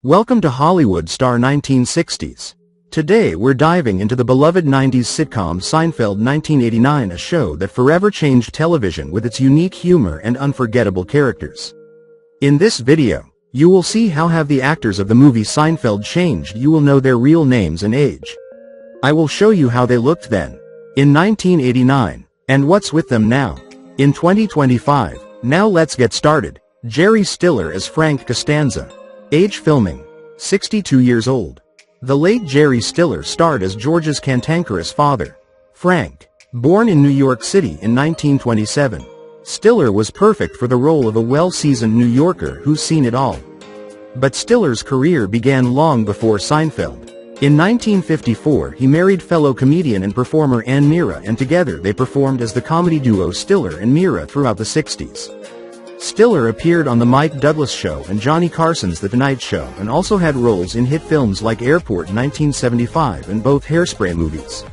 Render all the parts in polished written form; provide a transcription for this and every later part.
Welcome to Hollywood Star 1960s. Today we're diving into the beloved 90s sitcom Seinfeld 1989, a show that forever changed television with its unique humor and unforgettable characters. In this video, you will see how have the actors of the movie Seinfeld changed. You will know their real names and age. I will show you how they looked then, in 1989, and what's with them now, in 2025. Now let's get started. Jerry Stiller as Frank Costanza. Age filming, 62 years old. The late Jerry Stiller starred as George's cantankerous father, Frank. Born in New York City in 1927, Stiller was perfect for the role of a well-seasoned New Yorker who's seen it all. But Stiller's career began long before Seinfeld. In 1954 he married fellow comedian and performer Ann Mira, and together they performed as the comedy duo Stiller and Mira throughout the 60s. Stiller appeared on The Mike Douglas Show and Johnny Carson's The Tonight Show, and also had roles in hit films like Airport 1975 and both Hairspray movies.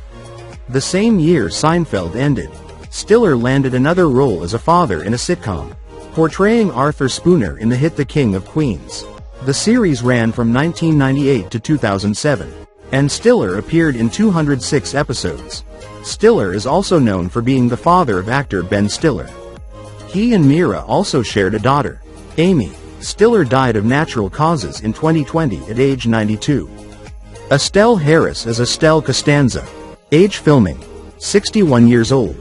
The same year Seinfeld ended, Stiller landed another role as a father in a sitcom, portraying Arthur Spooner in the hit The King of Queens. The series ran from 1998 to 2007, and Stiller appeared in 206 episodes. Stiller is also known for being the father of actor Ben Stiller. He and Mira also shared a daughter, Amy. Stiller died of natural causes in 2020 at age 92. Estelle Harris as Estelle Costanza. Age filming, 61 years old.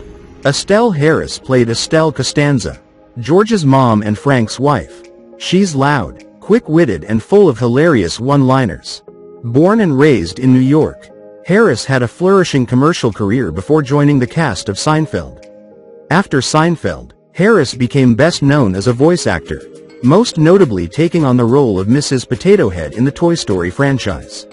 Estelle Harris played Estelle Costanza, George's mom and Frank's wife. She's loud, quick-witted and full of hilarious one-liners. Born and raised in New York, Harris had a flourishing commercial career before joining the cast of Seinfeld. After Seinfeld, Harris became best known as a voice actor, most notably taking on the role of Mrs. Potato Head in the Toy Story franchise,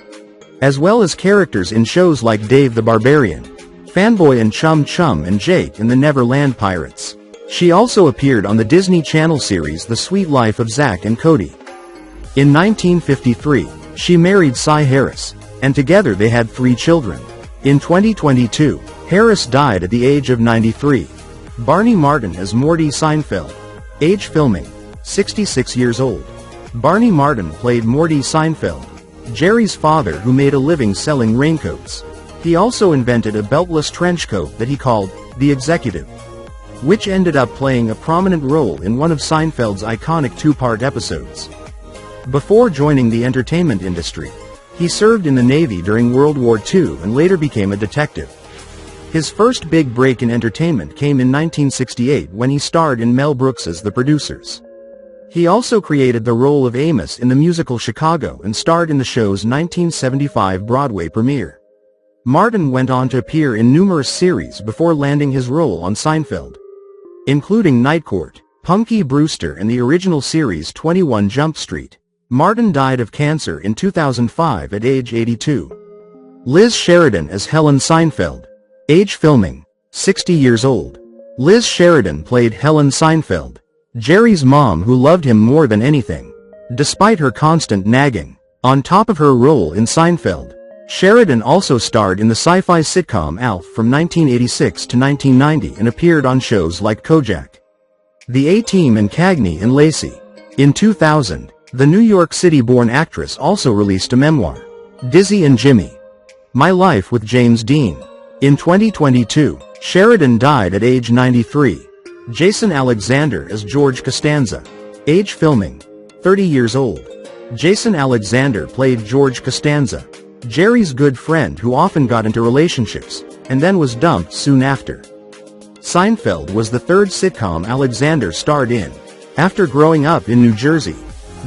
as well as characters in shows like Dave the Barbarian, Fanboy and Chum Chum, and Jake and the Neverland Pirates. She also appeared on the Disney Channel series The Sweet Life of Zack and Cody. In 1953, she married Cy Harris, and together they had 3 children. In 2022, Harris died at the age of 93. Barney Martin as Morty Seinfeld. Age filming, 66 years old. Barney Martin played Morty Seinfeld, Jerry's father who made a living selling raincoats. He also invented a beltless trench coat that he called the Executive, which ended up playing a prominent role in one of Seinfeld's iconic 2-part episodes. Before joining the entertainment industry, he served in the Navy during World War II and later became a detective. His first big break in entertainment came in 1968 when he starred in Mel Brooks's The Producers. He also created the role of Amos in the musical Chicago and starred in the show's 1975 Broadway premiere. Martin went on to appear in numerous series before landing his role on Seinfeld, including Night Court, Punky Brewster and the original series 21 Jump Street. Martin died of cancer in 2005 at age 82. Liz Sheridan as Helen Seinfeld. Age filming, 60 years old. Liz Sheridan played Helen Seinfeld, Jerry's mom who loved him more than anything, despite her constant nagging. On top of her role in Seinfeld, Sheridan also starred in the sci-fi sitcom Alf from 1986 to 1990 and appeared on shows like Kojak, The A-Team and Cagney and Lacey. In 2000, the New York City-born actress also released a memoir, Dizzy and Jimmy, My Life with James Dean. In 2022, Sheridan died at age 93. Jason Alexander as George Costanza. Age filming, 30 years old. Jason Alexander played George Costanza, Jerry's good friend who often got into relationships, and then was dumped soon after. Seinfeld was the 3rd sitcom Alexander starred in. After growing up in New Jersey,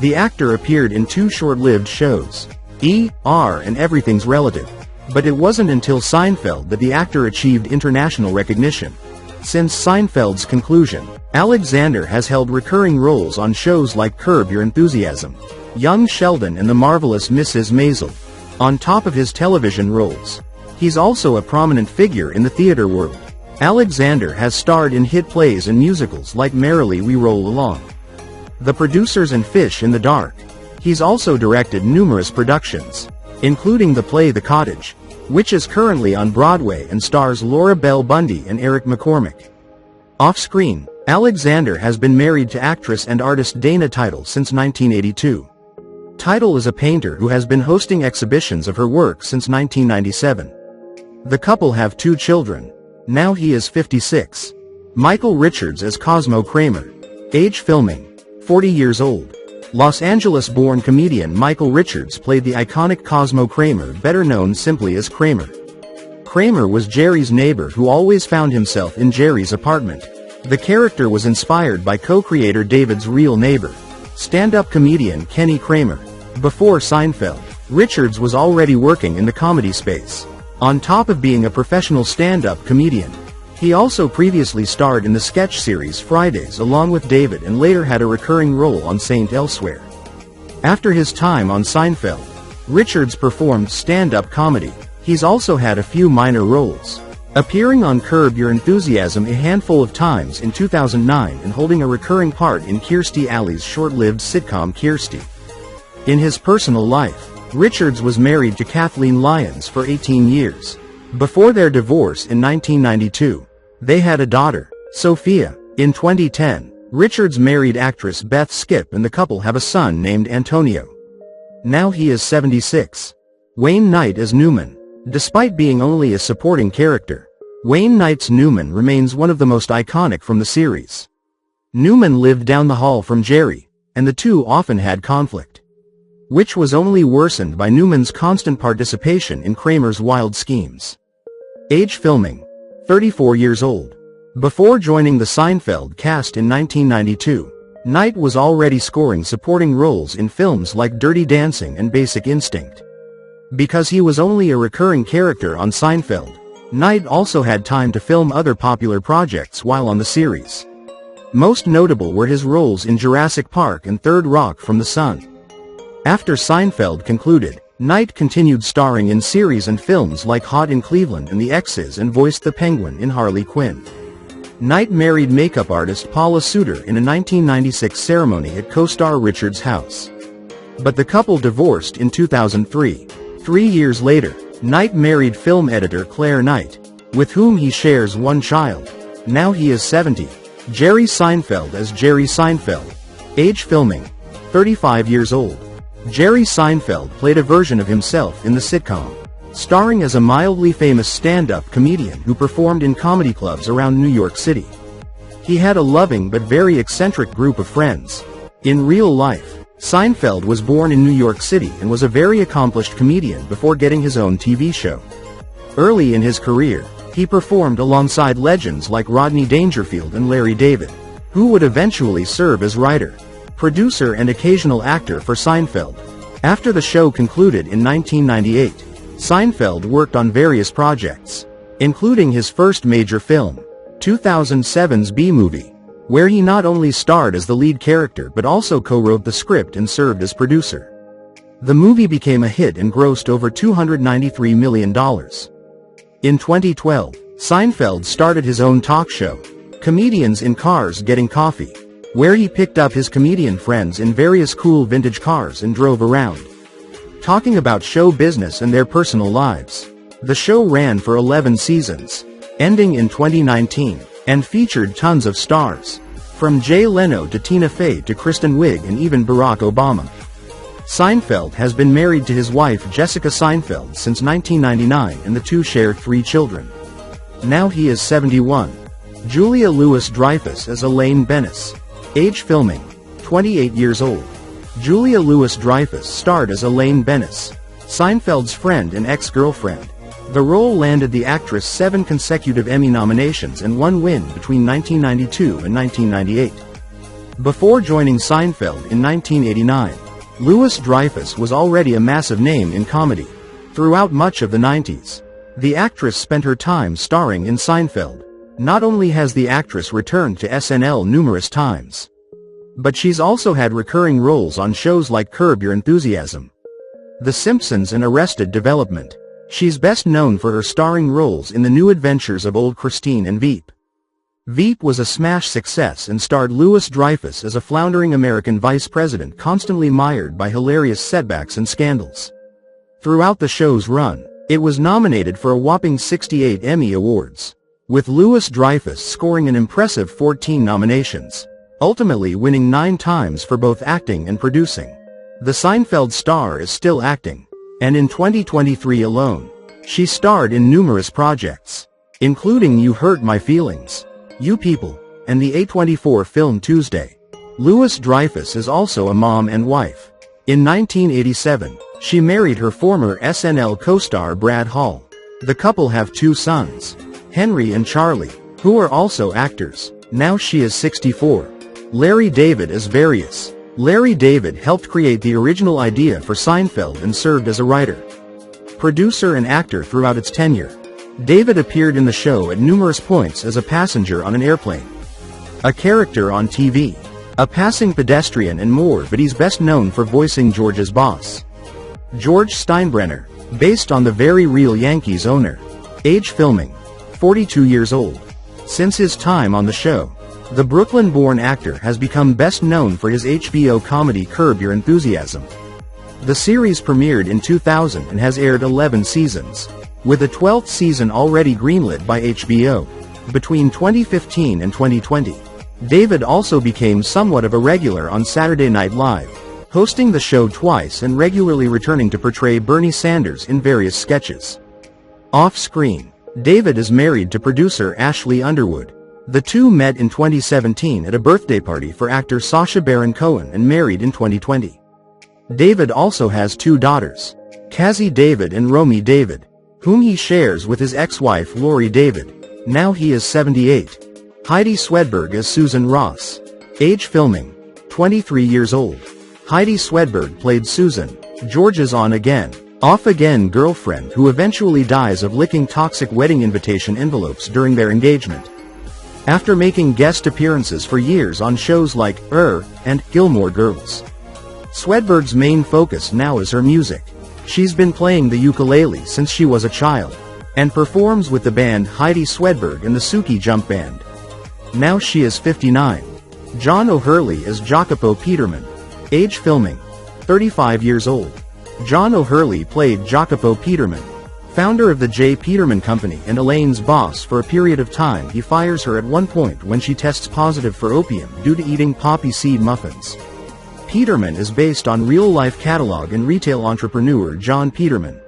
the actor appeared in 2 short-lived shows, E.R. and Everything's Relative. But it wasn't until Seinfeld that the actor achieved international recognition. Since Seinfeld's conclusion, Alexander has held recurring roles on shows like Curb Your Enthusiasm, Young Sheldon and The Marvelous Mrs. Maisel. On top of his television roles, he's also a prominent figure in the theater world. Alexander has starred in hit plays and musicals like Merrily We Roll Along, The Producers and Fish in the Dark. He's also directed numerous productions, including the play The Cottage, which is currently on Broadway and stars Laura Bell Bundy and Eric McCormick. Off-screen, Alexander has been married to actress and artist Dana Title since 1982. Title is a painter who has been hosting exhibitions of her work since 1997. The couple have 2 children. Now he is 56. Michael Richards as Cosmo Kramer. Age filming, 40 years old. Los Angeles-born comedian Michael Richards played the iconic Cosmo Kramer, better known simply as Kramer. Kramer was Jerry's neighbor who always found himself in Jerry's apartment. The character was inspired by co-creator David's real neighbor, stand-up comedian Kenny Kramer. Before Seinfeld, Richards was already working in the comedy space. On top of being a professional stand-up comedian, he also previously starred in the sketch series Fridays along with David and later had a recurring role on Saint Elsewhere. After his time on Seinfeld, Richards performed stand-up comedy. He's also had a few minor roles, appearing on Curb Your Enthusiasm a handful of times in 2009 and holding a recurring part in Kirstie Alley's short-lived sitcom Kirstie. In his personal life, Richards was married to Kathleen Lyons for 18 years. Before their divorce in 1992, they had a daughter, Sophia. In 2010, Richards married actress Beth Skipp and the couple have a son named Antonio. Now he is 76. Wayne Knight as Newman. Despite being only a supporting character, Wayne Knight's Newman remains one of the most iconic from the series. Newman lived down the hall from Jerry, and the two often had conflict, which was only worsened by Newman's constant participation in Kramer's wild schemes. Age filming, 34 years old. Before joining the Seinfeld cast in 1992, Knight was already scoring supporting roles in films like Dirty Dancing and Basic Instinct. Because he was only a recurring character on Seinfeld, Knight also had time to film other popular projects while on the series. Most notable were his roles in Jurassic Park and Third Rock from the Sun. After Seinfeld concluded, Knight continued starring in series and films like Hot in Cleveland and The X's and voiced the Penguin in Harley Quinn. Knight married makeup artist Paula Suter in a 1996 ceremony at co-star Richards' house. But the couple divorced in 2003. 3 years later, Knight married film editor Claire Knight, with whom he shares one child. Now he is 70. Jerry Seinfeld as Jerry Seinfeld. Age filming, 35 years old. Jerry Seinfeld played a version of himself in the sitcom, starring as a mildly famous stand-up comedian who performed in comedy clubs around New York City. He had a loving but very eccentric group of friends. In real life, Seinfeld was born in New York City and was a very accomplished comedian before getting his own TV show. Early in his career, he performed alongside legends like Rodney Dangerfield and Larry David, who would eventually serve as writer, producer and occasional actor for Seinfeld. After the show concluded in 1998, Seinfeld worked on various projects, including his first major film, 2007's B-Movie, where he not only starred as the lead character but also co-wrote the script and served as producer. The movie became a hit and grossed over $293 million. In 2012, Seinfeld started his own talk show, Comedians in Cars Getting Coffee, where he picked up his comedian friends in various cool vintage cars and drove around, talking about show business and their personal lives. The show ran for 11 seasons, ending in 2019, and featured tons of stars, from Jay Leno to Tina Fey to Kristen Wiig and even Barack Obama. Seinfeld has been married to his wife Jessica Seinfeld since 1999 and the two share 3 children. Now he is 71. Julia Louis-Dreyfus as Elaine Bennis. Age filming, 28 years old. Julia Louis-Dreyfus starred as Elaine Bennis, Seinfeld's friend and ex-girlfriend. The role landed the actress 7 consecutive Emmy nominations and 1 win between 1992 and 1998. Before joining Seinfeld in 1989, Louis-Dreyfus was already a massive name in comedy. Throughout much of the 90s, the actress spent her time starring in Seinfeld. Not only has the actress returned to SNL numerous times, but she's also had recurring roles on shows like Curb Your Enthusiasm, The Simpsons and Arrested Development. She's best known for her starring roles in The New Adventures of Old Christine and Veep. Veep was a smash success and starred Louis-Dreyfus as a floundering American vice president constantly mired by hilarious setbacks and scandals. Throughout the show's run, it was nominated for a whopping 68 Emmy Awards, with Louis-Dreyfus scoring an impressive 14 nominations, ultimately winning 9 times for both acting and producing. The Seinfeld star is still acting, and in 2023 alone, she starred in numerous projects, including You Hurt My Feelings, You People, and the A24 film Tuesday. Louis-Dreyfus is also a mom and wife. In 1987, she married her former SNL co-star Brad Hall. The couple have 2 sons, Henry and Charlie, who are also actors. Now she is 64. Larry David is various. Larry David helped create the original idea for Seinfeld and served as a writer, producer and actor throughout its tenure. David appeared in the show at numerous points as a passenger on an airplane, a character on TV, a passing pedestrian and more, but he's best known for voicing George's boss, George Steinbrenner, based on the very real Yankees owner. Age filming, 42 years old. Since his time on the show, the Brooklyn-born actor has become best known for his HBO comedy Curb Your Enthusiasm. The series premiered in 2000 and has aired 11 seasons, with a 12th season already greenlit by HBO. Between 2015 and 2020, David also became somewhat of a regular on Saturday Night Live, hosting the show twice and regularly returning to portray Bernie Sanders in various sketches. Off-screen, David is married to producer Ashley Underwood. The two met in 2017 at a birthday party for actor Sacha Baron Cohen and married in 2020. David also has 2 daughters, Cassie David and Romy David, whom he shares with his ex-wife Lori David. Now he is 78. Heidi Swedberg as Susan Ross. Age filming, 23 years old. Heidi Swedberg played Susan, George's on-again, off-again girlfriend who eventually dies of licking toxic wedding invitation envelopes during their engagement. After making guest appearances for years on shows like and Gilmore Girls, Swedberg's main focus now is her music. She's been playing the ukulele since she was a child, and performs with the band Heidi Swedberg and the Suki Jump Band. Now she is 59. John O'Hurley is Jacopo Peterman. Age filming, 35 years old. John O'Hurley played Jacopo Peterman, founder of the J. Peterman Company and Elaine's boss for a period of time. He fires her at one point when she tests positive for opium due to eating poppy seed muffins. Peterman is based on real-life catalog and retail entrepreneur John Peterman.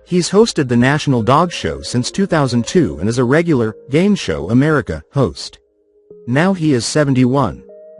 He's hosted the National Dog Show since 2002 and is a regular Game Show America host. Now he is 71.